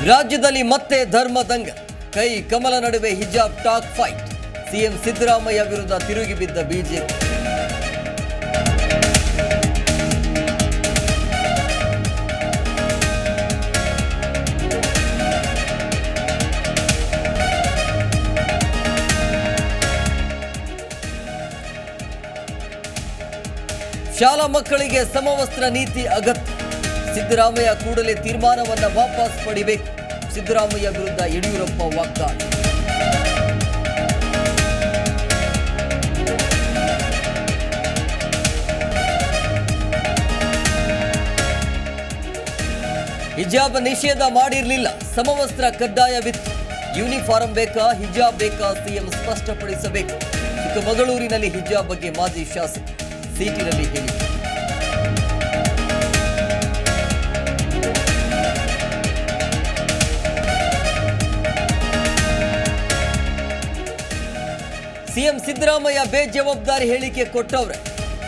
ರಾಜ್ಯದಲ್ಲಿ ಮತ್ತೆ ಧರ್ಮದಂಗ, ಕೈ ಕಮಲ ನಡುವೆ ಹಿಜಾಬ್ ಟಾಕ್ ಫೈಟ್. ಸಿಎಂ ಸಿದ್ದರಾಮಯ್ಯ ವಿರುದ್ಧ ತಿರುಗಿ ಬಿದ್ದ ಬಿಜೆಪಿ. ಶಾಲಾ ಮಕ್ಕಳಿಗೆ ಸಮವಸ್ತ್ರ ನೀತಿ ಅಗತ್ಯ. ಸಿದ್ದರಾಮಯ್ಯ ಕೂಡಲೇ ತೀರ್ಮಾನವನ್ನು ವಾಪಸ್ ಪಡಿಬೇಕು. ಸಿದ್ದರಾಮಯ್ಯ ವಿರುದ್ಧ ಯಡಿಯೂರಪ್ಪ ವಾಗ್ದಾಳಿ. ಹಿಜಾಬ್ ನಿಷೇಧ ಮಾಡಿರಲಿಲ್ಲ, ಸಮವಸ್ತ್ರ ಕಡ್ಡಾಯವಿತ್ತು. ಯೂನಿಫಾರ್ಮ್ ಬೇಕಾ, ಹಿಜಾಬ್ ಬೇಕಾ, ಸಿಎಂ ಸ್ಪಷ್ಟಪಡಿಸಬೇಕು. ಚಿಕ್ಕಮಗಳೂರಿನಲ್ಲಿ ಹಿಜಾಬ್ ಬಗ್ಗೆ ಮಾಜಿ ಶಾಸಕ ಸಿಟಿನಲ್ಲಿ ಹೇಳಿಕೆ. ಸಿಎಂ ಸಿದ್ದರಾಮಯ್ಯ ಬೇಜವಾಬ್ದಾರಿ ಹೇಳಿಕೆ ಕೊಟ್ಟವ್ರೆ.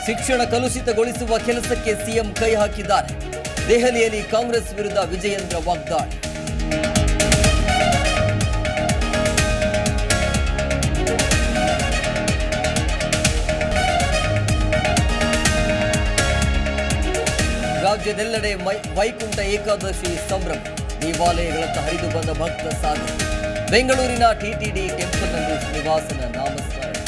ಶಿಕ್ಷಣ ಕಲುಷಿತಗೊಳಿಸುವ ಕೆಲಸಕ್ಕೆ ಸಿಎಂ ಕೈ ಹಾಕಿದ್ದಾರೆ. ದೆಹಲಿಯಲ್ಲಿ ಕಾಂಗ್ರೆಸ್ ವಿರುದ್ಧ ವಿಜಯೇಂದ್ರ ವಾಗ್ದಾಳಿ. ರಾಜ್ಯದೆಲ್ಲೆಡೆ ವೈಕುಂಠ ಏಕಾದಶಿ ಸಂಭ್ರಮ. ದೇವಾಲಯಗಳತ್ತ ಹರಿದು ಬಂದ ಭಕ್ತ ಸಾಗರ. ಬೆಂಗಳೂರಿನ ಟಿಟಿಡಿ ಟೆಂಪಲ್ನಲ್ಲಿ ಶ್ರೀನಿವಾಸನ ನಾಮಸ್ಮರಣೆ.